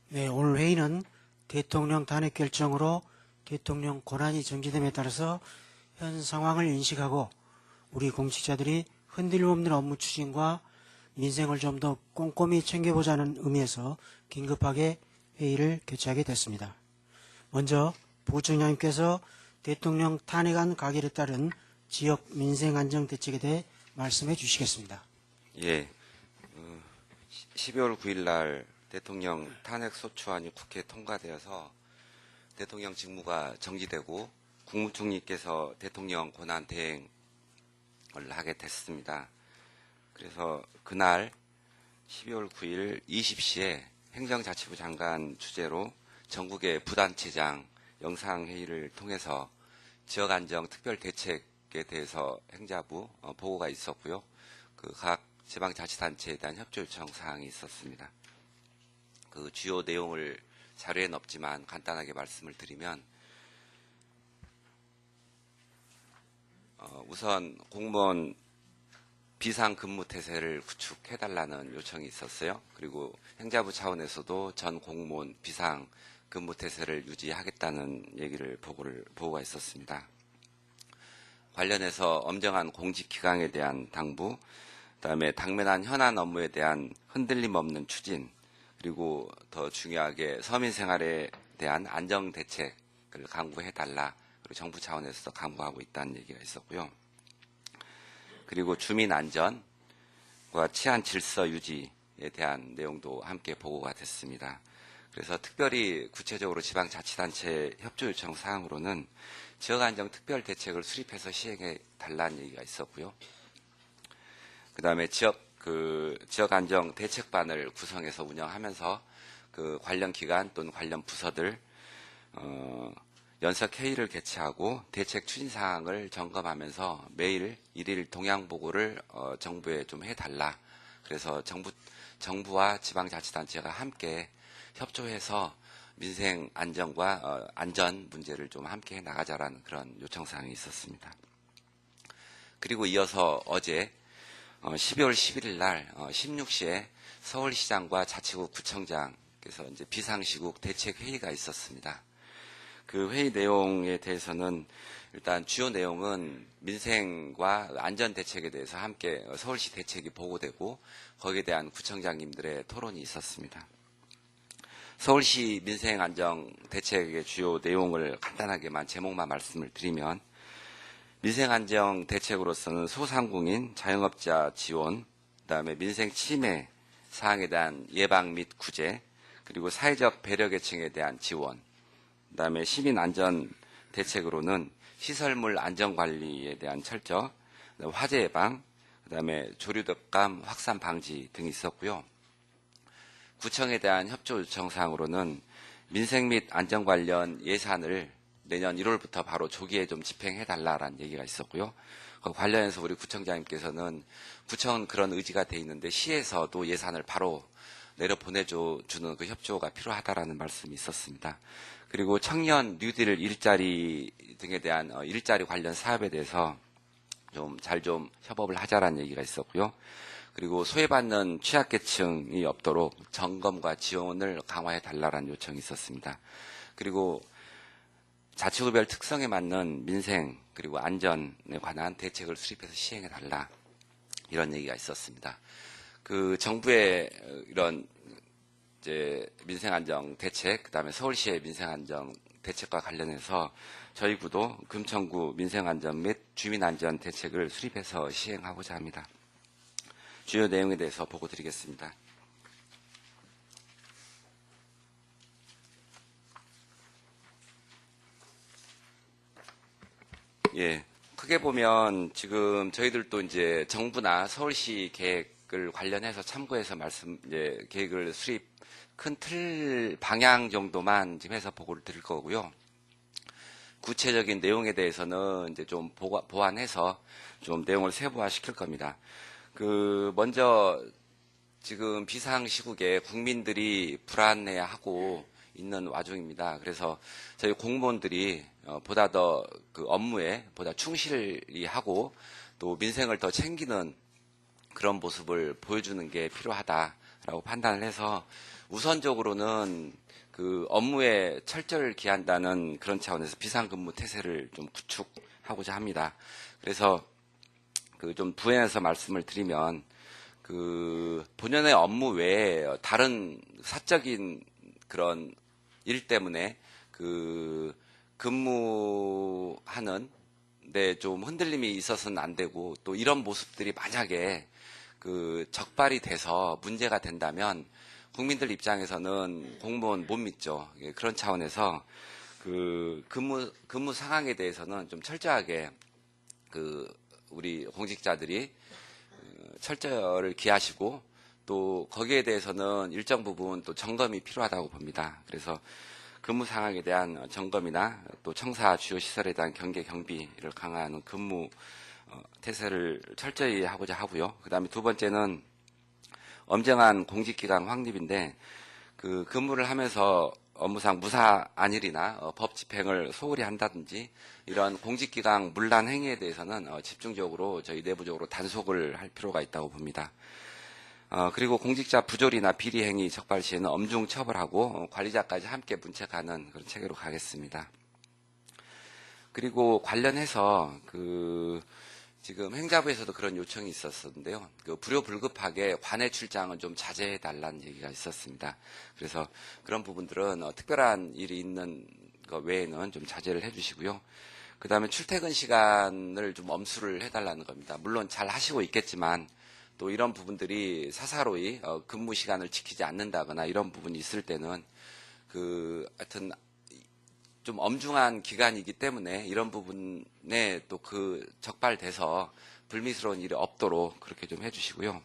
네, 오늘 회의는 대통령 탄핵 결정으로 대통령 권한이 정지됨에 따라서 현 상황을 인식하고 우리 공직자들이 흔들림 없는 업무 추진과 민생을 좀 더 꼼꼼히 챙겨보자는 의미에서 긴급하게 회의를 개최하게 됐습니다. 먼저 부총장님께서 대통령 탄핵안 가결에 따른 지역 민생 안정 대책에 대해 말씀해 주시겠습니다. 예, 12월 9일 날 대통령 탄핵 소추안이 국회에 통과되어서 대통령 직무가 정지되고 국무총리께서 대통령 권한 대행을 하게 됐습니다. 그래서 그날 12월 9일 20시에 행정자치부 장관 주재로 전국의 부단체장 영상회의를 통해서 지역안정 특별대책에 대해서 행자부 보고가 있었고요. 그 각 지방자치단체에 대한 협조 요청 사항이 있었습니다. 그 주요 내용을 자료에는 없지만 간단하게 말씀을 드리면 우선 공무원 비상근무태세를 구축해달라는 요청이 있었어요. 그리고 행자부 차원에서도 전 공무원 비상근무태세를 유지하겠다는 얘기를 보고가 있었습니다. 관련해서 엄정한 공직기강에 대한 당부, 그다음에 당면한 현안 업무에 대한 흔들림 없는 추진, 그리고 더 중요하게 서민 생활에 대한 안정 대책을 강구해달라. 그리고 정부 차원에서도 강구하고 있다는 얘기가 있었고요. 그리고 주민 안전과 치안 질서 유지에 대한 내용도 함께 보고가 됐습니다. 그래서 특별히 구체적으로 지방자치단체 협조 요청 사항으로는 지역안정 특별대책을 수립해서 시행해 달라는 얘기가 있었고요. 그 다음에 지역안정 대책반을 구성해서 운영하면서 그 관련 기관 또는 관련 부서들 연석 회의를 개최하고 대책 추진 사항을 점검하면서 매일 일일 동향 보고를 정부에 좀 해달라. 그래서 정부와 지방자치단체가 함께 협조해서 민생 안정과 안전 문제를 좀 함께 나가자라는 그런 요청 사항이 있었습니다. 그리고 이어서 어제 12월 11일 날 16시에 서울시장과 자치구 구청장께서 이제 비상시국 대책 회의가 있었습니다. 그 회의 내용에 대해서는 일단 주요 내용은 민생과 안전 대책에 대해서 함께 서울시 대책이 보고되고 거기에 대한 구청장님들의 토론이 있었습니다. 서울시 민생 안정 대책의 주요 내용을 간단하게만 제목만 말씀을 드리면 민생 안정 대책으로서는 소상공인, 자영업자 지원, 그다음에 민생 침해 사항에 대한 예방 및 구제, 그리고 사회적 배려 계층에 대한 지원, 그다음에 시민 안전 대책으로는 시설물 안전 관리에 대한 철저, 화재 예방, 그다음에 조류독감 확산 방지 등이 있었고요. 구청에 대한 협조 요청 사항으로는 민생 및 안전 관련 예산을 내년 1월부터 바로 조기에 좀 집행해달라라는 얘기가 있었고요. 그 관련해서 우리 구청장님께서는 구청은 그런 의지가 돼 있는데 시에서도 예산을 바로 내려 보내주는 그 협조가 필요하다라는 말씀이 있었습니다. 그리고 청년 뉴딜 일자리 등에 대한 일자리 관련 사업에 대해서 좀 협업을 하자라는 얘기가 있었고요. 그리고 소외받는 취약계층이 없도록 점검과 지원을 강화해달라는 요청이 있었습니다. 그리고 자치구별 특성에 맞는 민생 그리고 안전에 관한 대책을 수립해서 시행해달라 이런 얘기가 있었습니다. 그 정부의 이런 이제 민생안정 대책, 그다음에 서울시의 민생안정 대책과 관련해서 저희 구도 금천구 민생안전 및 주민안전 대책을 수립해서 시행하고자 합니다. 주요 내용에 대해서 보고 드리겠습니다. 예, 크게 보면 지금 저희들도 이제 정부나 서울시 계획을 관련해서 참고해서 계획을 수립 큰 틀 방향 정도만 지금 해서 보고를 드릴 거고요. 구체적인 내용에 대해서는 이제 좀 보완해서 좀 내용을 세부화 시킬 겁니다. 먼저 지금 비상시국에 국민들이 불안해하고 있는 와중입니다. 그래서 저희 공무원들이 보다 더 그 업무에 보다 충실히 하고 또 민생을 더 챙기는 그런 모습을 보여주는 게 필요하다. 된다라고 판단을 해서 우선적으로는 그 업무에 철저를 기한다는 그런 차원에서 비상근무 태세를 좀 구축하고자 합니다. 그래서 그 좀 부연해서 말씀을 드리면 그 본연의 업무 외에 다른 사적인 그런 일 때문에 그 근무하는 데 좀 흔들림이 있어서는 안 되고, 또 이런 모습들이 만약에 그 적발이 돼서 문제가 된다면 국민들 입장에서는 공무원 못 믿죠. 예, 그런 차원에서 그 근무 상황에 대해서는 좀 철저하게 그 우리 공직자들이 철저를 기하시고, 또 거기에 대해서는 일정 부분 또 점검이 필요하다고 봅니다. 그래서 근무 상황에 대한 점검이나 또 청사 주요 시설에 대한 경계 경비를 강화하는 근무 태세를 철저히 하고자 하고요. 그다음에 두 번째는 엄정한 공직기강 확립인데, 그 근무를 하면서 업무상 무사 안일이나 법 집행을 소홀히 한다든지 이런 공직기강 문란 행위에 대해서는 집중적으로 저희 내부적으로 단속을 할 필요가 있다고 봅니다. 그리고 공직자 부조리나 비리 행위 적발 시에는 엄중 처벌하고 관리자까지 함께 문책하는 그런 체계로 가겠습니다. 그리고 관련해서 그 지금 행자부에서도 그런 요청이 있었는데요. 그 불효불급하게 관내 출장은 좀 자제해 달라는 얘기가 있었습니다. 그래서 그런 부분들은 특별한 일이 있는 것 외에는 좀 자제를 해주시고요. 그 다음에 출퇴근 시간을 좀 엄수를 해달라는 겁니다. 물론 잘 하시고 있겠지만 또 이런 부분들이 사사로이 근무 시간을 지키지 않는다거나 이런 부분이 있을 때는 그 하여튼 좀 엄중한 기간이기 때문에 이런 부분에 또 그 적발돼서 불미스러운 일이 없도록 그렇게 좀 해주시고요.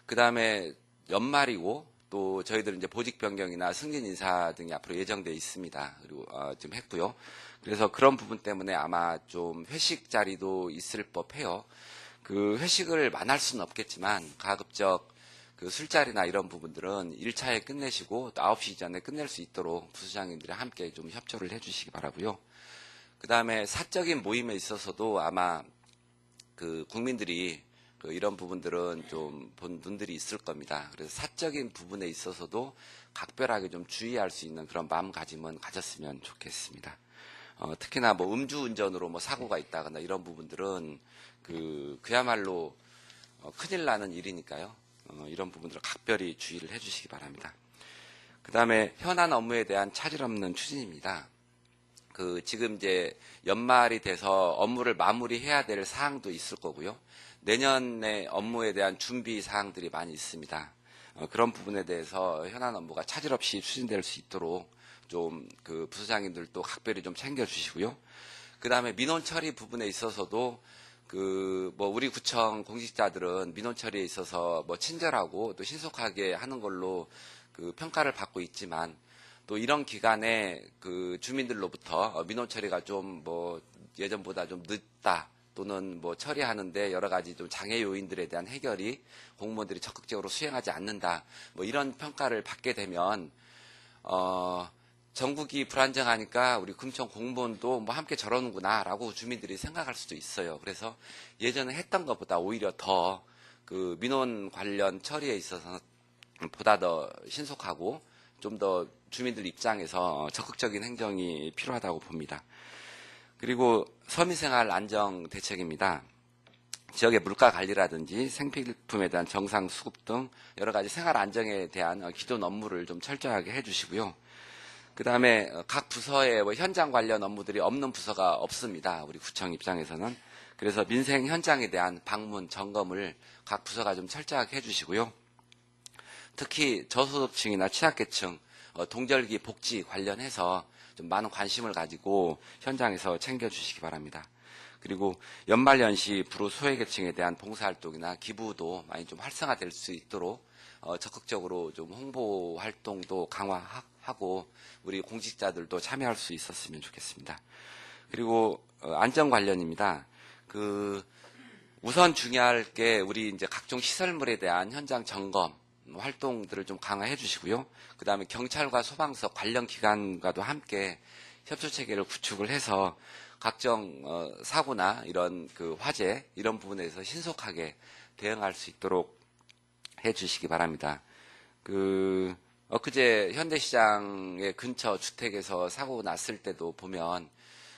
그 다음에 연말이고 또 저희들은 이제 보직 변경이나 승진 인사 등이 앞으로 예정돼 있습니다. 그리고 지금 했고요. 그래서 그런 부분 때문에 아마 좀 회식 자리도 있을 법해요. 그 회식을 만할 수는 없겠지만 가급적 그 술자리나 이런 부분들은 1차에 끝내시고 또 9시 전에 끝낼 수 있도록 부수장님들이 함께 좀 협조를 해주시기 바라고요. 그 다음에 사적인 모임에 있어서도 아마 그 국민들이 그 이런 부분들은 좀 본 분들이 있을 겁니다. 그래서 사적인 부분에 있어서도 각별하게 좀 주의할 수 있는 그런 마음가짐은 가졌으면 좋겠습니다. 특히나 뭐 음주운전으로 뭐 사고가 있다거나 이런 부분들은 그야말로 큰일 나는 일이니까요. 이런 부분들을 각별히 주의를 해주시기 바랍니다. 그 다음에 현안 업무에 대한 차질 없는 추진입니다. 지금 이제 연말이 돼서 업무를 마무리해야 될 사항도 있을 거고요. 내년에 업무에 대한 준비 사항들이 많이 있습니다. 그런 부분에 대해서 현안 업무가 차질 없이 추진될 수 있도록 좀 그 부서장님들도 각별히 좀 챙겨주시고요. 그 다음에 민원 처리 부분에 있어서도 뭐 우리 구청 공직자들은 민원 처리에 있어서 뭐 친절하고 또 신속하게 하는 걸로 그 평가를 받고 있지만, 또 이런 기간에 그 주민들로부터 민원 처리가 좀 뭐 예전보다 좀 늦다, 또는 뭐 처리하는데 여러 가지 좀 장애 요인들에 대한 해결이 공무원들이 적극적으로 수행하지 않는다, 뭐 이런 평가를 받게 되면 전국이 불안정하니까 우리 금천 공무원도 뭐 함께 저러는구나라고 주민들이 생각할 수도 있어요. 그래서 예전에 했던 것보다 오히려 더 그 민원 관련 처리에 있어서 보다 더 신속하고 좀 더 주민들 입장에서 적극적인 행정이 필요하다고 봅니다. 그리고 서민생활 안정 대책입니다. 지역의 물가 관리라든지 생필품에 대한 정상 수급 등 여러 가지 생활 안정에 대한 기존 업무를 좀 철저하게 해주시고요. 그 다음에 각 부서에 뭐 현장 관련 업무들이 없는 부서가 없습니다. 우리 구청 입장에서는. 그래서 민생 현장에 대한 방문, 점검을 각 부서가 좀 철저하게 해주시고요. 특히 저소득층이나 취약계층, 동절기 복지 관련해서 좀 많은 관심을 가지고 현장에서 챙겨주시기 바랍니다. 그리고 연말연시 불우 소외계층에 대한 봉사활동이나 기부도 많이 좀 활성화될 수 있도록 적극적으로 좀 홍보 활동도 강화하고 우리 공직자들도 참여할 수 있었으면 좋겠습니다. 그리고 안전 관련입니다. 우선 중요할 게 우리 이제 각종 시설물에 대한 현장 점검 활동들을 좀 강화해 주시고요. 그 다음에 경찰과 소방서 관련 기관과도 함께 협조 체계를 구축을 해서 각종 사고나 이런 그 화재 이런 부분에서 신속하게 대응할 수 있도록 해 주시기 바랍니다. 엊그제 현대시장의 근처 주택에서 사고 났을 때도 보면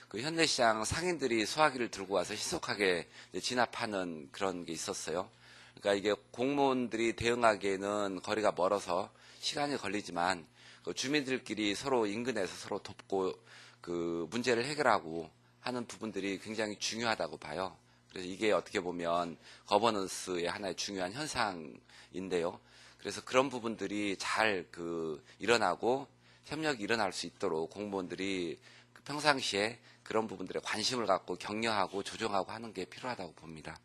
그 현대시장 상인들이 수화기를 들고 와서 신속하게 진압하는 그런 게 있었어요. 그러니까 이게 공무원들이 대응하기에는 거리가 멀어서 시간이 걸리지만 그 주민들끼리 서로 인근에서 서로 돕고 그 문제를 해결하고 하는 부분들이 굉장히 중요하다고 봐요. 그래서 이게 어떻게 보면 거버넌스의 하나의 중요한 현상인데요. 그래서 그런 부분들이 잘 일어나고 협력이 일어날 수 있도록 공무원들이 평상시에 그런 부분들에 관심을 갖고 격려하고 조정하고 하는 게 필요하다고 봅니다.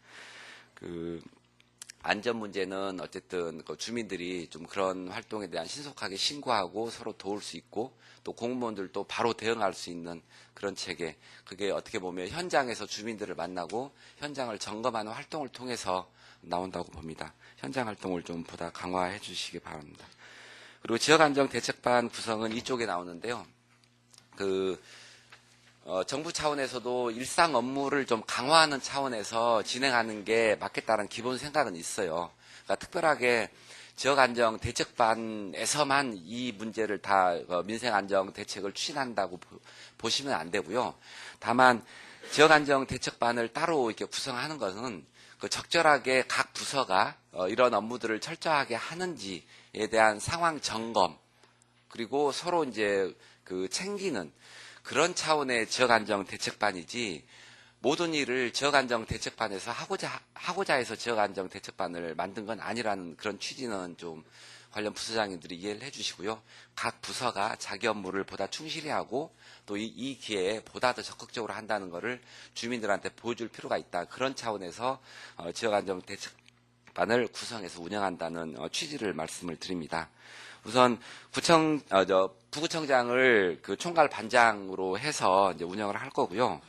안전 문제는 어쨌든 주민들이 좀 그런 활동에 대한 신속하게 신고하고 서로 도울 수 있고 또 공무원들도 바로 대응할 수 있는 그런 체계, 그게 어떻게 보면 현장에서 주민들을 만나고 현장을 점검하는 활동을 통해서 나온다고 봅니다. 현장 활동을 좀 보다 강화해 주시기 바랍니다. 그리고 지역안정대책반 구성은 이쪽에 나오는데요. 정부 차원에서도 일상 업무를 좀 강화하는 차원에서 진행하는 게 맞겠다는 기본 생각은 있어요. 그러니까 특별하게 지역안정대책반에서만 이 문제를 다 민생안정대책을 추진한다고 보시면 안 되고요. 다만 지역안정대책반을 따로 이렇게 구성하는 것은 적절하게 각 부서가 이런 업무들을 철저하게 하는지에 대한 상황 점검, 그리고 서로 이제 챙기는 그런 차원의 지역안정대책반이지 모든 일을 지역안정대책반에서 하고자 해서 지역안정대책반을 만든 건 아니라는 그런 취지는 좀 관련 부서장님들이 이해를 해주시고요. 각 부서가 자기 업무를 보다 충실히 하고 또 이 기회에 보다 더 적극적으로 한다는 것을 주민들한테 보여줄 필요가 있다. 그런 차원에서 지역안정대책반을 구성해서 운영한다는 취지를 말씀을 드립니다. 우선 부구청장을 총괄 반장으로 해서 이제 운영을 할 거고요.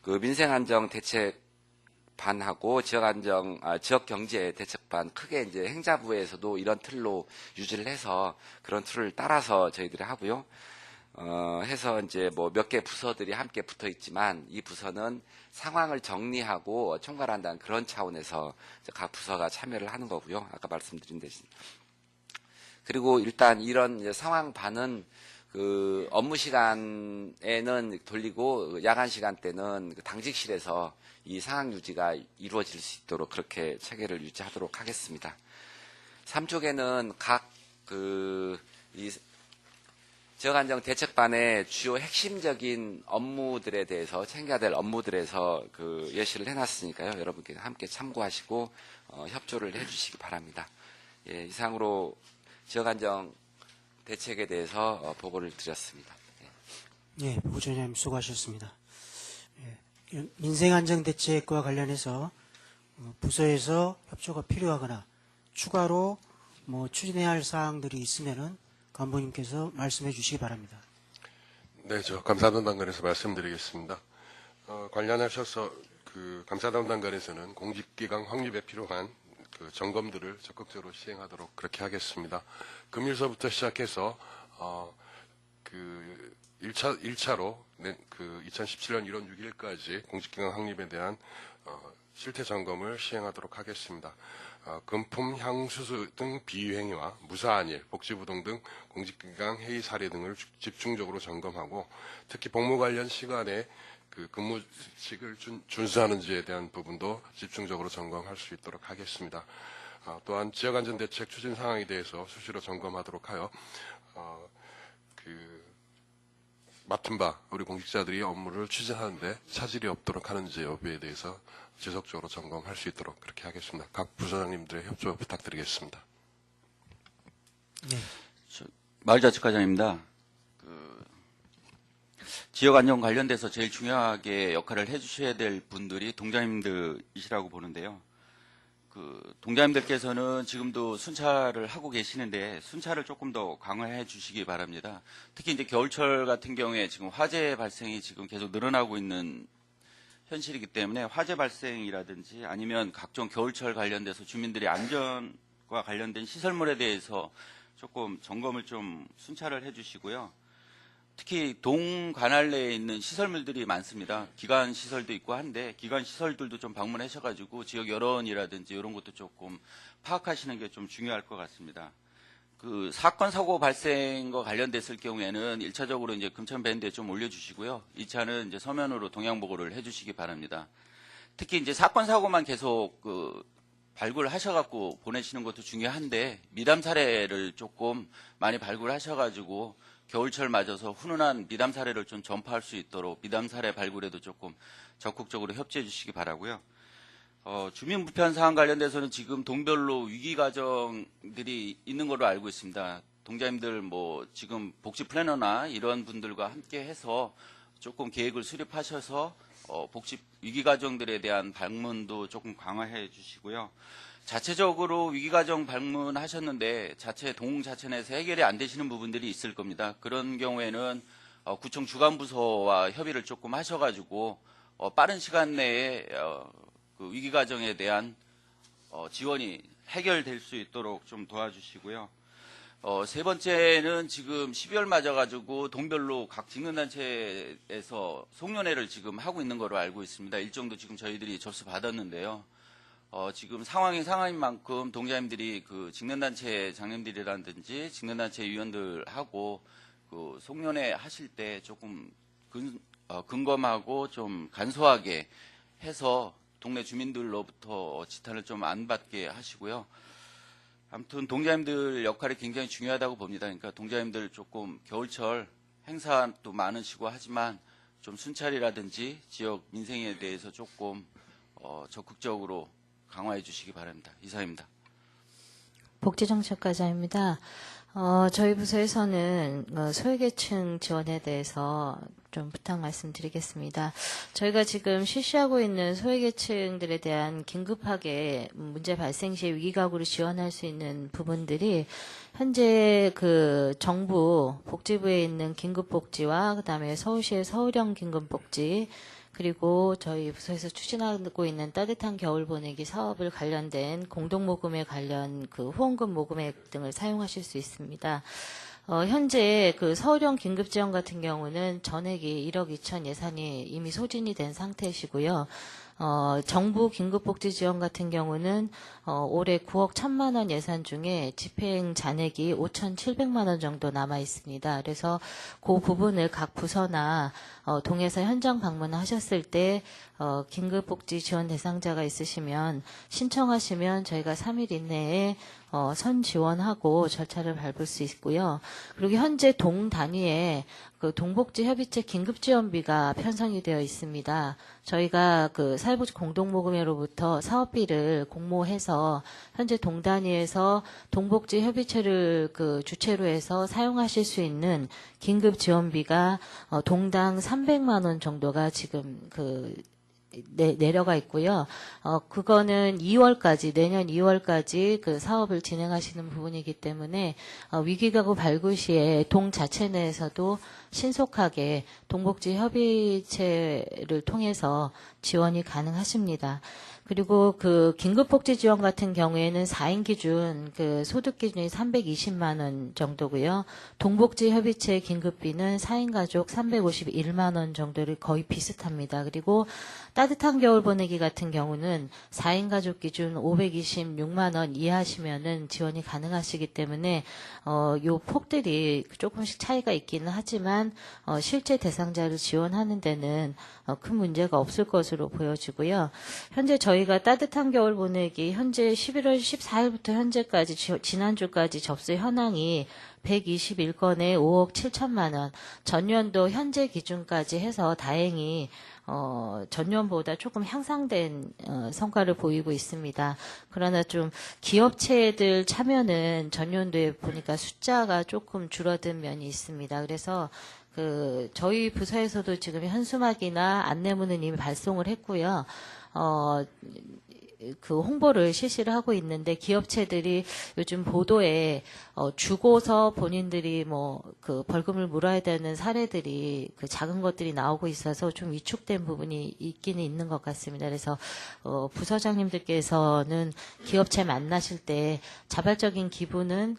민생안정대책반하고 지역경제대책반 크게 이제 행자부에서도 이런 틀로 유지를 해서 그런 틀을 따라서 저희들이 하고요. 해서 이제 뭐 몇 개 부서들이 함께 붙어 있지만 이 부서는 상황을 정리하고 총괄한다는 그런 차원에서 각 부서가 참여를 하는 거고요. 아까 말씀드린 대신. 그리고 일단 이런 이제 상황반은 업무 시간에는 돌리고 야간 시간대는 당직실에서 이 상황 유지가 이루어질 수 있도록 그렇게 체계를 유지하도록 하겠습니다. 3쪽에는 이 지역안정대책반의 주요 핵심적인 업무들에 대해서 챙겨야 될 업무들에서 예시를 해놨으니까요. 여러분께 함께 참고하시고 협조를 해주시기 바랍니다. 예, 이상으로 지역안정 대책에 대해서 보고를 드렸습니다. 예, 부부총장님 수고하셨습니다. 예, 민생안정대책과 관련해서 부서에서 협조가 필요하거나 추가로 추진해야 할 사항들이 있으면은 간부님께서 말씀해 주시기 바랍니다. 네, 저 감사담당관에서 말씀드리겠습니다. 관련하셔서 감사담당관에서는 공직기강 확립에 필요한 점검들을 적극적으로 시행하도록 그렇게 하겠습니다. 금일서부터 시작해서 1차로 2017년 1월 6일까지 공직기강 확립에 대한 실태 점검을 시행하도록 하겠습니다. 금품, 향수수 등 비위행위와 무사한 일, 복지부 등 공직기강 해이 사례 등을 집중적으로 점검하고 특히 복무 관련 시간에 근무식을 준수하는지에 대한 부분도 집중적으로 점검할 수 있도록 하겠습니다. 또한 지역안전대책 추진 상황에 대해서 수시로 점검하도록 하여 맡은 바 우리 공직자들이 업무를 추진하는데 차질이 없도록 하는지 여부에 대해서 지속적으로 점검할 수 있도록 그렇게 하겠습니다. 각 부서장님들의 협조 부탁드리겠습니다. 네. 마을자치과장입니다. 지역안정 관련돼서 제일 중요하게 역할을 해주셔야 될 분들이 동장님들이시라고 보는데요. 동장님들께서는 지금도 순찰을 하고 계시는데 순찰을 조금 더 강화해 주시기 바랍니다. 특히 이제 겨울철 같은 경우에 지금 화재 발생이 지금 계속 늘어나고 있는 현실이기 때문에 화재 발생이라든지 아니면 각종 겨울철 관련돼서 주민들의 안전과 관련된 시설물에 대해서 조금 점검을 좀 순찰을 해 주시고요. 특히 동 관할 내에 있는 시설물들이 많습니다. 기관 시설도 있고 한데 기관 시설들도 좀 방문하셔가지고 지역 여론이라든지 이런 것도 조금 파악하시는 게 좀 중요할 것 같습니다. 그 사건 사고 발생과 관련됐을 경우에는 1차적으로 이제 금천 밴드에 좀 올려주시고요. 2차는 이제 서면으로 동향 보고를 해주시기 바랍니다. 특히 이제 사건 사고만 계속 발굴하셔갖고 보내시는 것도 중요한데 미담 사례를 조금 많이 발굴하셔가지고 겨울철 맞아서 훈훈한 미담 사례를 좀 전파할 수 있도록 미담 사례 발굴에도 조금 적극적으로 협조해 주시기 바라고요. 주민 불편 사항 관련돼서는 지금 동별로 위기 과정들이 있는 걸로 알고 있습니다. 동자님들 뭐 지금 복지 플래너나 이런 분들과 함께 해서 조금 계획을 수립하셔서 복지 위기 과정들에 대한 방문도 조금 강화해 주시고요. 자체적으로 위기 과정 방문하셨는데 동 자체 내에서 해결이 안 되시는 부분들이 있을 겁니다. 그런 경우에는 구청 주관부서와 협의를 조금 하셔가지고 빠른 시간 내에 그 위기 과정에 대한 지원이 해결될 수 있도록 좀 도와주시고요. 세 번째는 지금 12월 맞아가지고 동별로 각 직능단체에서 송년회를 지금 하고 있는 걸로 알고 있습니다. 일정도 지금 저희들이 접수 받았는데요. 지금 상황인 만큼 동자님들이 그 직능단체 장님들이라든지 직능단체 위원들하고 그 송년회 하실 때 조금 근검하고 좀 간소하게 해서 동네 주민들로부터 지탄을 좀 안 받게 하시고요. 아무튼 동자님들 역할이 굉장히 중요하다고 봅니다. 그러니까 동자님들 조금 겨울철 행사도 많으시고 하지만 좀 순찰이라든지 지역 민생에 대해서 조금 적극적으로 강화해 주시기 바랍니다. 이상입니다. 복지정책과장입니다. 저희 부서에서는 소외계층 지원에 대해서 좀 부탁 말씀드리겠습니다. 저희가 지금 실시하고 있는 소외계층들에 대한 긴급하게 문제 발생 시에 위기가구를 지원할 수 있는 부분들이 현재 그 정부 복지부에 있는 긴급복지와 그다음에 서울시의 서울형 긴급복지 그리고 저희 부서에서 추진하고 있는 따뜻한 겨울 보내기 사업을 관련된 공동모금에 관련 그 후원금 모금액 등을 사용하실 수 있습니다. 현재 그 서울형 긴급지원 같은 경우는 전액이 1억 2천 예산이 이미 소진이 된 상태시고요. 정부 긴급복지 지원 같은 경우는 올해 9억 1천만 원 예산 중에 집행 잔액이 5,700만 원 정도 남아 있습니다. 그래서 그 부분을 각 부서나 동에서 현장 방문하셨을 때 긴급복지 지원 대상자가 있으시면 신청하시면 저희가 3일 이내에 선 지원하고 절차를 밟을 수 있고요. 그리고 현재 동 단위에 그 동복지 협의체 긴급지원비가 편성이 되어 있습니다. 저희가 그 사회복지 공동모금회로부터 사업비를 공모해서 현재 동 단위에서 동복지 협의체를 그 주체로 해서 사용하실 수 있는 긴급지원비가 동당 300만 원 정도가 지금 내려가 있고요. 그거는 2월까지, 내년 2월까지 그 사업을 진행하시는 부분이기 때문에 위기가구 발굴 시에 동 자체 내에서도 신속하게 동복지 협의체를 통해서 지원이 가능하십니다. 그리고 그 긴급복지 지원 같은 경우에는 4인 기준 그 소득 기준이 320만 원 정도고요. 동복지 협의체 긴급비는 4인 가족 351만 원 정도를 거의 비슷합니다. 그리고 따뜻한 겨울 보내기 같은 경우는 4인 가족 기준 526만 원 이하시면은 지원이 가능하시기 때문에 요 폭들이 조금씩 차이가 있기는 하지만 실제 대상자를 지원하는 데는 큰 문제가 없을 것으로 보여지고요. 현재 저희가 따뜻한 겨울 보내기 현재 11월 14일부터 현재까지 지난주까지 접수 현황이 121건에 5억 7천만 원, 전년도 현재 기준까지 해서 다행히 전년보다 조금 향상된 성과를 보이고 있습니다. 그러나 좀 기업체들 참여는 전년도에 보니까 숫자가 조금 줄어든 면이 있습니다. 그래서 저희 부서에서도 지금 현수막이나 안내문은 이미 발송을 했고요. 그 홍보를 실시를 하고 있는데 기업체들이 요즘 보도에 주고서 본인들이 그 벌금을 물어야 되는 사례들이 그 작은 것들이 나오고 있어서 좀 위축된 부분이 있기는 있는 것 같습니다. 그래서 부서장님들께서는 기업체 만나실 때 자발적인 기부는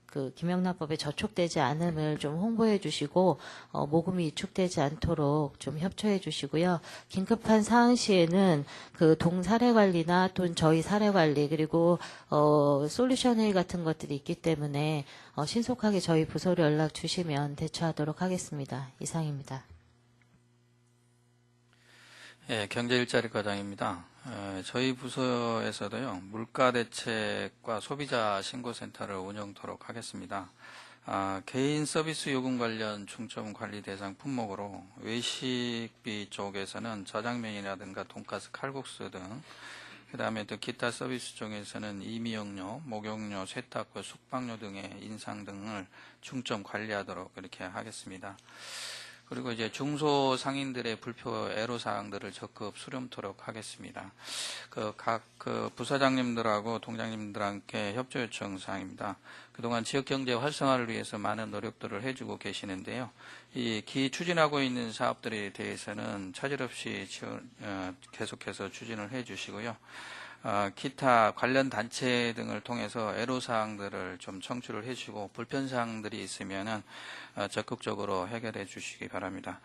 그 김영란법에 저촉되지 않음을 좀 홍보해 주시고 모금이 위축되지 않도록 좀 협조해 주시고요. 긴급한 사항 시에는 그 동 사례 관리나 또는 저희 사례 관리 그리고 솔루션 회의 같은 것들이 있기 때문에 신속하게 저희 부서로 연락 주시면 대처하도록 하겠습니다. 이상입니다. 예, 경제일자리과장입니다. 저희 부서에서도요, 물가대책과 소비자 신고센터를 운영토록 하겠습니다. 개인 서비스 요금 관련 중점 관리 대상 품목으로 외식비 쪽에서는 저장면이라든가 돈가스, 칼국수 등, 그 다음에 또 기타 서비스 쪽에서는 임의용료, 목욕료, 세탁과 숙박료 등의 인상 등을 중점 관리하도록 그렇게 하겠습니다. 그리고 이제 중소상인들의 불표 애로사항들을 적극 수렴토록 하겠습니다. 각 부사장님들하고 동장님들한테 협조 요청 사항입니다. 그동안 지역경제 활성화를 위해서 많은 노력들을 해주고 계시는데요. 이 추진하고 있는 사업들에 대해서는 차질 없이 계속해서 추진을 해주시고요. 기타 관련 단체 등을 통해서 애로사항들을 좀 청취를 해주시고 불편사항들이 있으면은 적극적으로 해결해 주시기 바랍니다.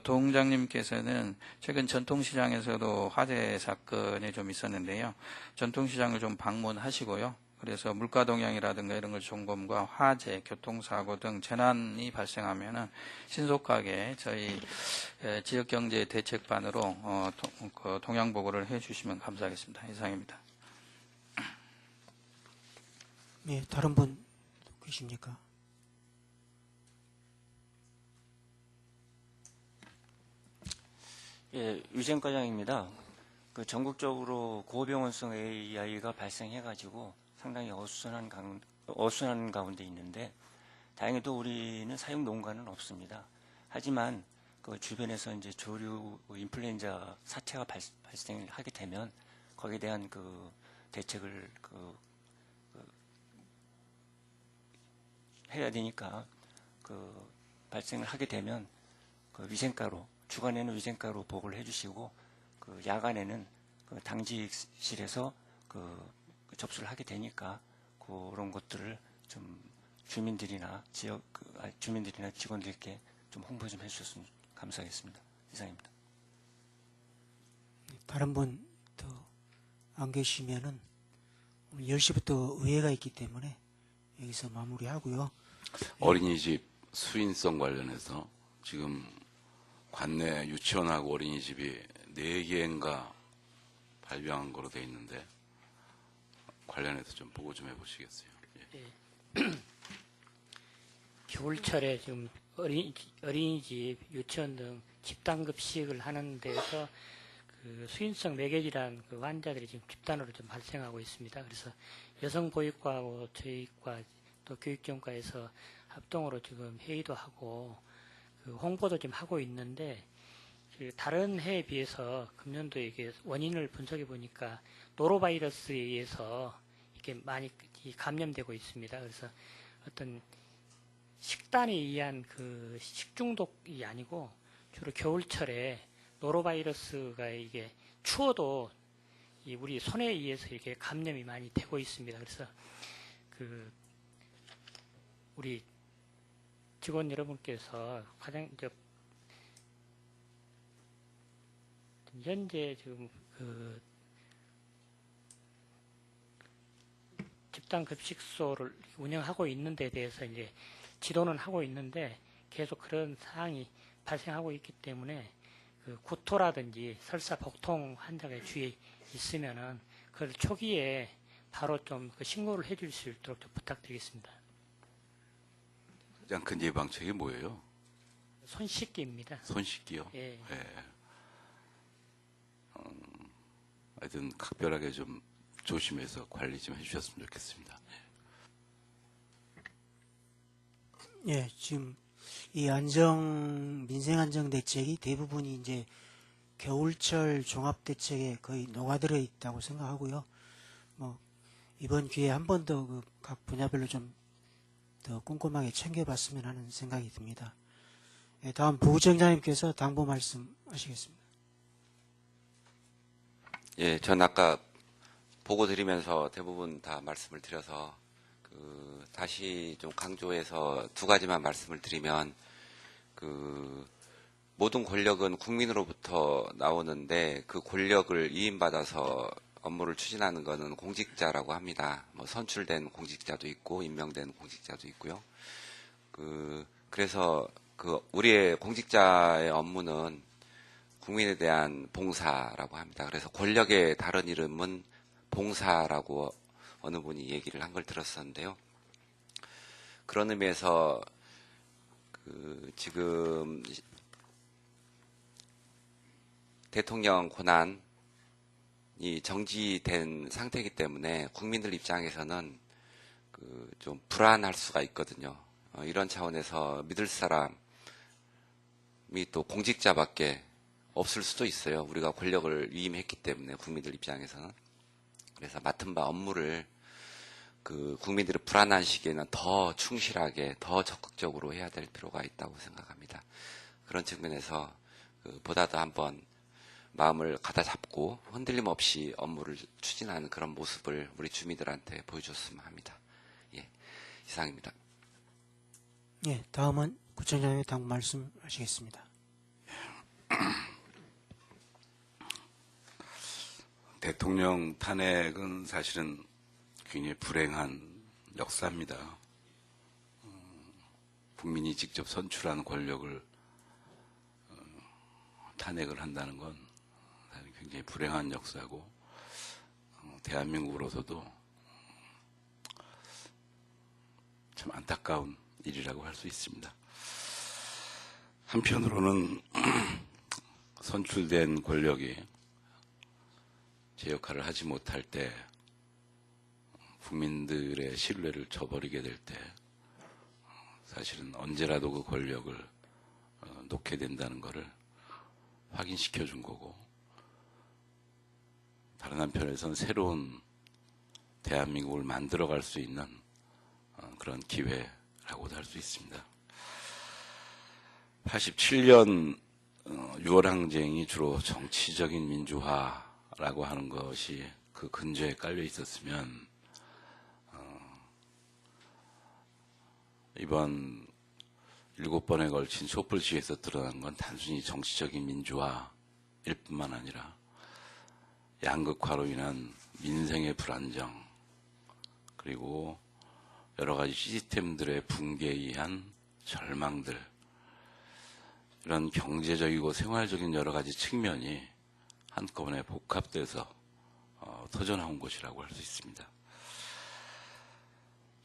동장님께서는 최근 전통시장에서도 화재 사건이 좀 있었는데요. 전통시장을 좀 방문하시고요. 그래서 물가 동향이라든가 이런 걸 점검과 화재, 교통사고 등 재난이 발생하면은 신속하게 저희 지역경제 대책반으로 동향 보고를 해주시면 감사하겠습니다. 이상입니다. 네, 다른 분 계십니까? 예, 유재과장입니다. 그 전국적으로 고병원성 AI가 발생해가지고 상당히 어수선한 가운데 있는데 다행히도 우리는 사용 농가는 없습니다. 하지만 그 주변에서 이제 조류 인플루엔자 사체가 발생을 하게 되면 거기에 대한 그 대책을 해야 되니까 그 발생을 하게 되면 그 위생가로 주간에는 위생가로 보고를 해주시고 그 야간에는 그 당직실에서 접수를 하게 되니까 그런 것들을 좀 주민들이나 주민들이나 직원들께 좀 홍보 좀 해주셨으면 감사하겠습니다. 이상입니다. 다른 분 더 안 계시면은 오늘 10시부터 의회가 있기 때문에 여기서 마무리하고요. 어린이집 수인성 관련해서 지금 관내 유치원하고 어린이집이 4개인가 발병한 거로 돼 있는데 관련해서 좀 보고 좀 해보시겠어요? 예. 겨울철에 지금 어린이집, 유치원 등 집단급식을 하는 데에서 그 수인성 매개질환 그 환자들이 지금 집단으로 좀 발생하고 있습니다. 그래서 여성보육과하고 저희과 또 교육지원과에서 합동으로 지금 회의도 하고 그 홍보도 좀 하고 있는데 그 다른 해에 비해서 금년도에 이게 원인을 분석해 보니까 노로바이러스에 의해서 이렇게 많이 감염되고 있습니다. 그래서 어떤 식단에 의한 그 식중독이 아니고 주로 겨울철에 노로바이러스가 이게 추워도 우리 손에 의해서 이렇게 감염이 많이 되고 있습니다. 그래서 그 우리 직원 여러분께서 가장 현재 지금 그 집단급식소를 운영하고 있는 데 대해서 이제 지도는 하고 있는데 계속 그런 사항이 발생하고 있기 때문에 그 구토라든지 설사 복통 환자가 주위에 있으면은 그걸 초기에 바로 좀 그 신고를 해줄 수 있도록 좀 부탁드리겠습니다. 가장 큰 예방책이 뭐예요? 손 씻기입니다. 손 씻기요? 예. 예. 하여튼 각별하게 좀 조심해서 관리 좀 해주셨으면 좋겠습니다. 예, 지금 이 민생 안정 대책이 대부분이 이제 겨울철 종합 대책에 거의 녹아들어 있다고 생각하고요. 뭐 이번 기회에 한 번 더 각 분야별로 좀 더 꼼꼼하게 챙겨봤으면 하는 생각이 듭니다. 예, 다음 부부장님께서 당부 말씀하시겠습니다. 예, 전 아까 보고 드리면서 대부분 다 말씀을 드려서 그 다시 좀 강조해서 두 가지만 말씀을 드리면, 모든 권력은 국민으로부터 나오는데 그 권력을 위임받아서 업무를 추진하는 것은 공직자라고 합니다. 뭐 선출된 공직자도 있고 임명된 공직자도 있고요. 그래서 우리의 공직자의 업무는 국민에 대한 봉사라고 합니다. 그래서 권력의 다른 이름은 봉사라고 어느 분이 얘기를 한 걸 들었었는데요. 그런 의미에서 지금 대통령 권한이 정지된 상태이기 때문에 국민들 입장에서는 좀 불안할 수가 있거든요. 이런 차원에서 믿을 사람이 또 공직자밖에 없을 수도 있어요. 우리가 권력을 위임했기 때문에 국민들 입장에서는. 그래서 맡은 바 업무를 국민들이 불안한 시기에는 더 충실하게, 더 적극적으로 해야 될 필요가 있다고 생각합니다. 그런 측면에서 보다 더 한번 마음을 가다잡고 흔들림 없이 업무를 추진하는 그런 모습을 우리 주민들한테 보여줬으면 합니다. 예, 이상입니다. 예, 다음은 구청장님 당 말씀하시겠습니다. 대통령 탄핵은 사실은 굉장히 불행한 역사입니다. 국민이 직접 선출한 권력을 탄핵을 한다는 건 굉장히 불행한 역사고 대한민국으로서도 참 안타까운 일이라고 할 수 있습니다. 한편으로는 선출된 권력이 제 역할을 하지 못할 때 국민들의 신뢰를 저버리게 될 때 사실은 언제라도 그 권력을 놓게 된다는 것을 확인시켜 준 거고, 다른 한편에서는 새로운 대한민국을 만들어갈 수 있는 그런 기회라고도 할 수 있습니다. 87년 6월 항쟁이 주로 정치적인 민주화라고 하는 것이 그 근저에 깔려 있었으면 이번 7번에 걸친 촛불 시위에서 드러난 건 단순히 정치적인 민주화일 뿐만 아니라 양극화로 인한 민생의 불안정, 그리고 여러 가지 시스템들의 붕괴에 의한 절망들, 이런 경제적이고 생활적인 여러 가지 측면이 한꺼번에 복합돼서 터져나온 것이라고 할 수 있습니다.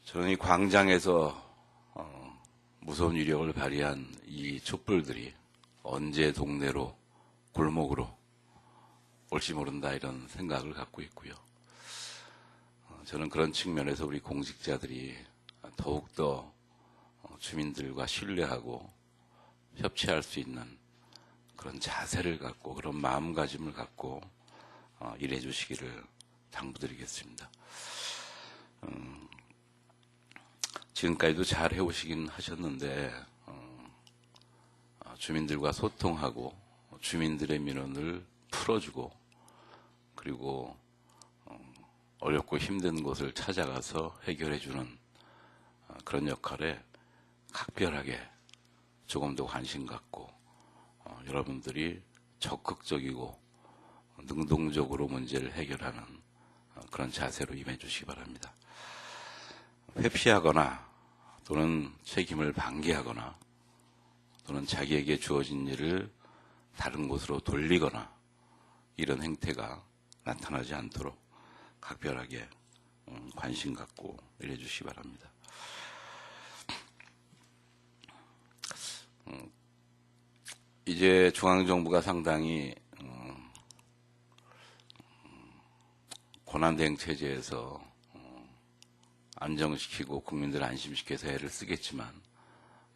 저는 이 광장에서 무서운 위력을 발휘한 이 촛불들이 언제 동네로, 골목으로 올지 모른다, 이런 생각을 갖고 있고요. 저는 그런 측면에서 우리 공직자들이 더욱더 주민들과 신뢰하고 협치할 수 있는 그런 자세를 갖고, 그런 마음가짐을 갖고 일해 주시기를 당부드리겠습니다. 지금까지도 잘 해오시긴 하셨는데 주민들과 소통하고 주민들의 민원을 풀어주고, 그리고 어렵고 힘든 곳을 찾아가서 해결해주는 그런 역할에 각별하게 조금 더 관심 갖고 여러분들이 적극적이고 능동적으로 문제를 해결하는 그런 자세로 임해 주시기 바랍니다. 회피하거나 또는 책임을 방기하거나 또는 자기에게 주어진 일을 다른 곳으로 돌리거나 이런 행태가 나타나지 않도록 각별하게 관심 갖고 일해 주시기 바랍니다. 이제 중앙정부가 상당히 권한대행 체제에서 안정시키고 국민들을 안심시켜서 애를 쓰겠지만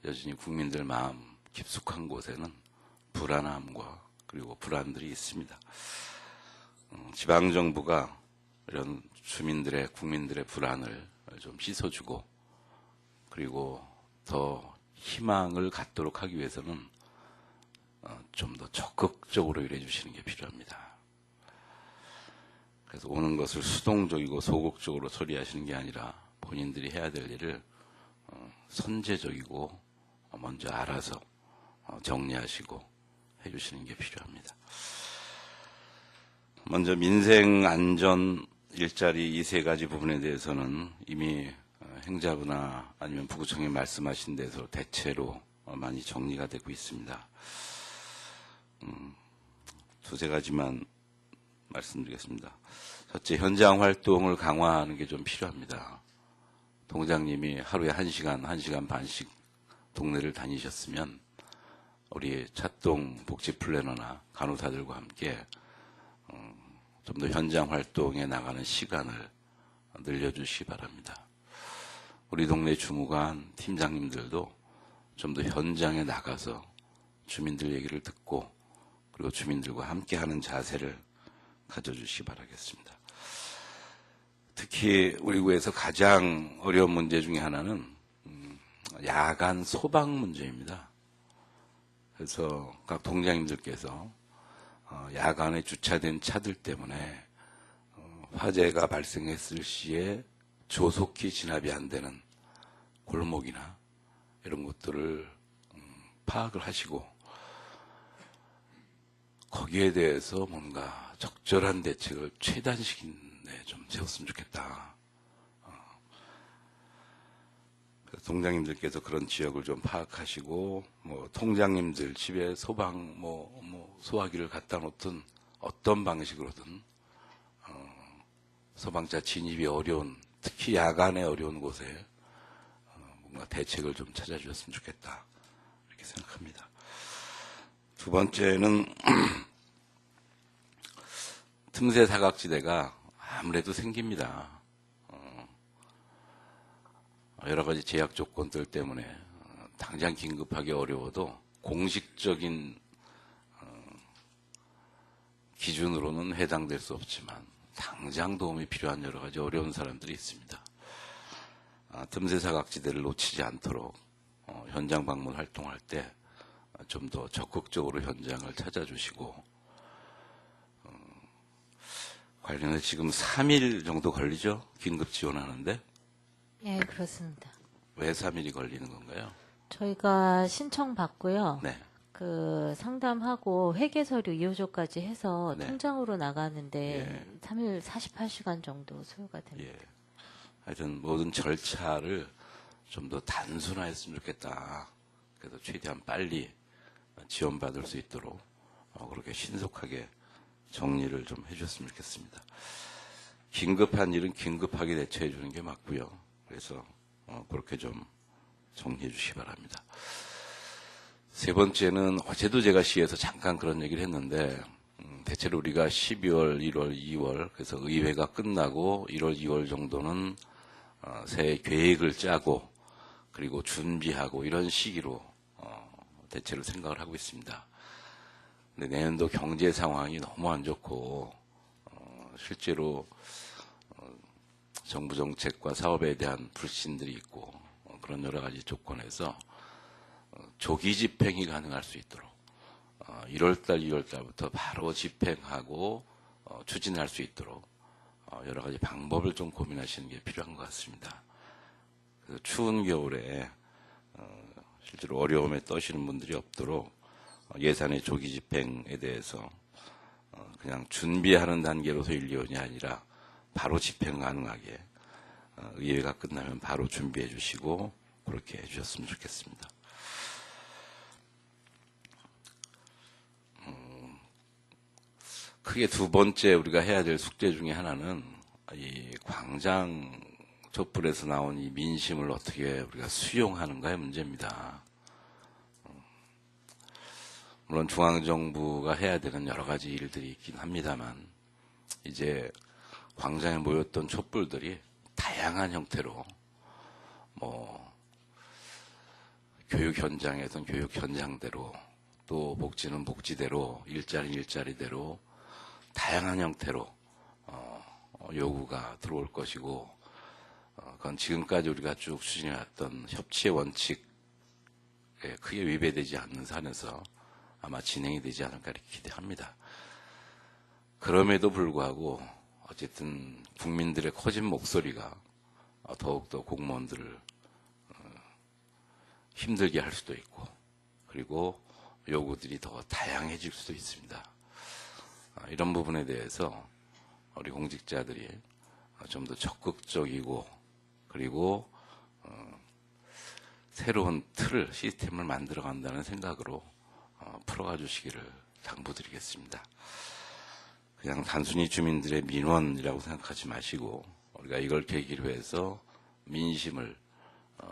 여전히 국민들 마음 깊숙한 곳에는 불안함과 그리고 불안들이 있습니다. 지방정부가 이런 주민들의, 국민들의 불안을 좀 씻어주고, 그리고 더 희망을 갖도록 하기 위해서는 좀 더 적극적으로 일해 주시는 게 필요합니다. 그래서 오는 것을 수동적이고 소극적으로 처리하시는 게 아니라 본인들이 해야 될 일을 선제적이고 먼저 알아서 정리하시고 해주시는 게 필요합니다. 먼저 민생, 안전, 일자리 이 세 가지 부분에 대해서는 이미 행자부나 아니면 부구청이 말씀하신 데서 대체로 많이 정리가 되고 있습니다. 두세 가지만 말씀드리겠습니다. 첫째, 현장 활동을 강화하는 게 좀 필요합니다. 동장님이 하루에 1시간, 1시간 반씩 동네를 다니셨으면 우리 찻동 복지 플래너나 간호사들과 함께 좀 더 현장 활동에 나가는 시간을 늘려주시기 바랍니다. 우리 동네 주무관, 팀장님들도 좀 더 현장에 나가서 주민들 얘기를 듣고 그리고 주민들과 함께하는 자세를 가져주시기 바라겠습니다. 특히 우리 구에서 가장 어려운 문제 중에 하나는 야간 소방 문제입니다. 그래서 각 동장님들께서 야간에 주차된 차들 때문에 화재가 발생했을 시에 조속히 진압이 안 되는 골목이나 이런 것들을 파악을 하시고 거기에 대해서 뭔가 적절한 대책을 최단 시기에 좀 세웠으면 좋겠다. 동장님들께서 그런 지역을 좀 파악하시고 통장님들 집에 소방 소화기를 갖다 놓든 어떤 방식으로든 소방차 진입이 어려운 특히 야간에 어려운 곳에 뭔가 대책을 좀 찾아주셨으면 좋겠다 이렇게 생각합니다. 두 번째는 틈새 사각지대가 아무래도 생깁니다. 여러 가지 제약 조건들 때문에 당장 긴급하게 어려워도 공식적인 기준으로는 해당될 수 없지만 당장 도움이 필요한 여러 가지 어려운 사람들이 있습니다. 틈새 사각지대를 놓치지 않도록 현장 방문 활동할 때 좀 더 적극적으로 현장을 찾아주시고 관련해서 지금 3일 정도 걸리죠? 긴급 지원하는데? 예, 그렇습니다. 왜 3일이 걸리는 건가요? 저희가 신청 받고요. 네. 그 상담하고 회계 서류 2호조까지 해서 네. 통장으로 나가는데 예. 3일 48시간 정도 소요가 됩니다. 예. 하여튼 모든 절차를 좀 더 단순화했으면 좋겠다. 그래서 최대한 빨리 지원받을 수 있도록 그렇게 신속하게 정리를 좀 해주셨으면 좋겠습니다. 긴급한 일은 긴급하게 대처해 주는 게 맞고요. 그래서 그렇게 좀 정리해 주시기 바랍니다. 세 번째는 어제도 제가 시에서 잠깐 그런 얘기를 했는데 대체로 우리가 12월, 1월, 2월 그래서 의회가 끝나고 1월, 2월 정도는 새해 계획을 짜고 그리고 준비하고 이런 시기로 대체로 생각을 하고 있습니다. 근데 내년도 경제 상황이 너무 안 좋고 실제로 정부 정책과 사업에 대한 불신들이 있고 그런 여러 가지 조건에서 조기 집행이 가능할 수 있도록 1월달, 2월달부터 바로 집행하고 추진할 수 있도록 여러 가지 방법을 좀 고민하시는 게 필요한 것 같습니다. 그래서 추운 겨울에 실제로 어려움에 떠시는 분들이 없도록 예산의 조기 집행에 대해서 그냥 준비하는 단계로서 1, 2년이 아니라 바로 집행 가능하게 의회가 끝나면 바로 준비해 주시고 그렇게 해 주셨으면 좋겠습니다. 크게 두 번째 우리가 해야 될 숙제 중에 하나는 이 광장 촛불에서 나온 이 민심을 어떻게 우리가 수용하는가의 문제입니다. 물론 중앙정부가 해야 되는 여러 가지 일들이 있긴 합니다만 이제 광장에 모였던 촛불들이 다양한 형태로 교육 현장에선 교육 현장대로 또 복지는 복지대로 일자리는 일자리대로 다양한 형태로 요구가 들어올 것이고 그건 지금까지 우리가 쭉 추진해왔던 협치의 원칙에 크게 위배되지 않는 선에서 아마 진행이 되지 않을까 이렇게 기대합니다. 그럼에도 불구하고 어쨌든 국민들의 커진 목소리가 더욱더 공무원들을 힘들게 할 수도 있고, 그리고 요구들이 더 다양해질 수도 있습니다. 이런 부분에 대해서 우리 공직자들이 좀 더 적극적이고, 그리고 새로운 틀을, 시스템을 만들어 간다는 생각으로 풀어가 주시기를 당부드리겠습니다. 그냥 단순히 주민들의 민원이라고 생각하지 마시고, 우리가 이걸 계기로 해서 민심을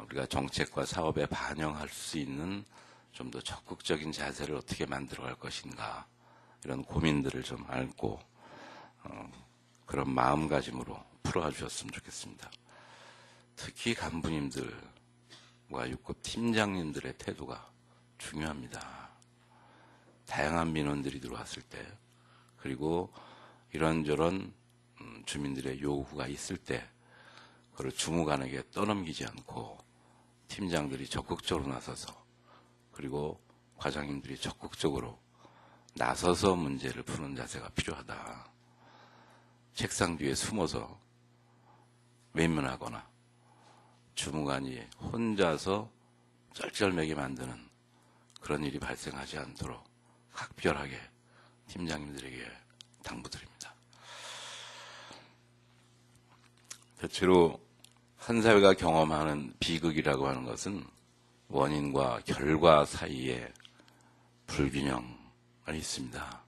우리가 정책과 사업에 반영할 수 있는 좀 더 적극적인 자세를 어떻게 만들어갈 것인가, 이런 고민들을 좀 안고 그런 마음가짐으로 풀어가 주셨으면 좋겠습니다. 특히 간부님들과 6급 팀장님들의 태도가 중요합니다. 다양한 민원들이 들어왔을 때, 그리고 이런저런 주민들의 요구가 있을 때 그걸 주무관에게 떠넘기지 않고 팀장들이 적극적으로 나서서, 그리고 과장님들이 적극적으로 나서서 문제를 푸는 자세가 필요하다. 책상 뒤에 숨어서 외면하거나 주무관이 혼자서 쩔쩔매게 만드는 그런 일이 발생하지 않도록 각별하게 팀장님들에게 당부드립니다. 대체로 한 사회가 경험하는 비극이라고 하는 것은 원인과 결과 사이에 불균형이 있습니다.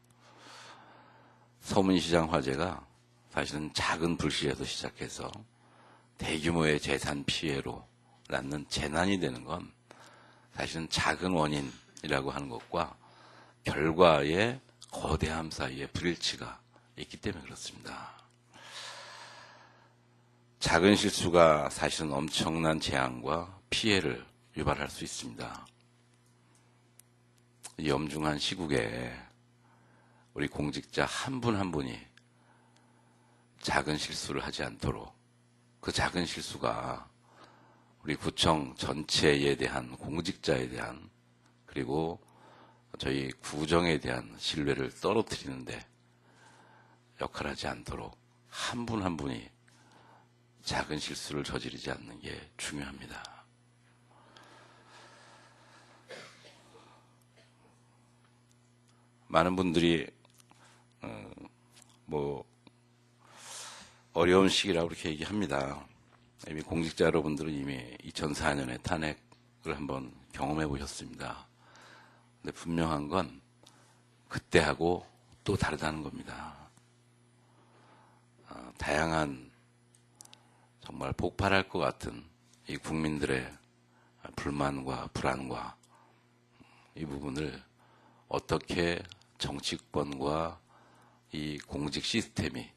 서문시장 화재가 사실은 작은 불씨에서 시작해서 대규모의 재산 피해로 낳는 재난이 되는 건 사실은 작은 원인이라고 하는 것과 결과의 거대함 사이에 불일치가 있기 때문에 그렇습니다. 작은 실수가 사실은 엄청난 재앙과 피해를 유발할 수 있습니다. 이 엄중한 시국에 우리 공직자 한 분 한 분이 작은 실수를 하지 않도록, 그 작은 실수가 우리 구청 전체에 대한, 공직자에 대한, 그리고 저희 구정에 대한 신뢰를 떨어뜨리는데 역할하지 않도록 한 분 한 분이 작은 실수를 저지르지 않는 게 중요합니다. 많은 분들이 어려운 시기라고 그렇게 얘기합니다. 이미 공직자 여러분들은 이미 2004년에 탄핵을 한번 경험해 보셨습니다. 근데 분명한 건 그때하고 또 다르다는 겁니다. 다양한 정말 폭발할 것 같은 이 국민들의 불만과 불안과 이 부분을 어떻게 정치권과 이 공직 시스템이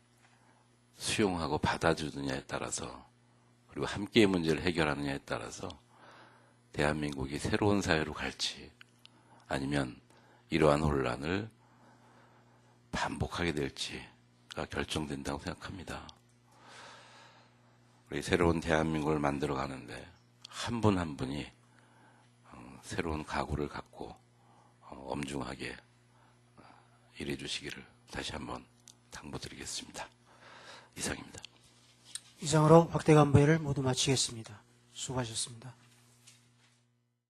수용하고 받아주느냐에 따라서, 그리고 함께 문제를 해결하느냐에 따라서 대한민국이 새로운 사회로 갈지 아니면 이러한 혼란을 반복하게 될지가 결정된다고 생각합니다. 우리 새로운 대한민국을 만들어 가는데 한 분 한 분이 새로운 각오를 갖고 엄중하게 일해 주시기를 다시 한번 당부드리겠습니다. 이상입니다. 이상으로 확대 간부회를 모두 마치겠습니다. 수고하셨습니다.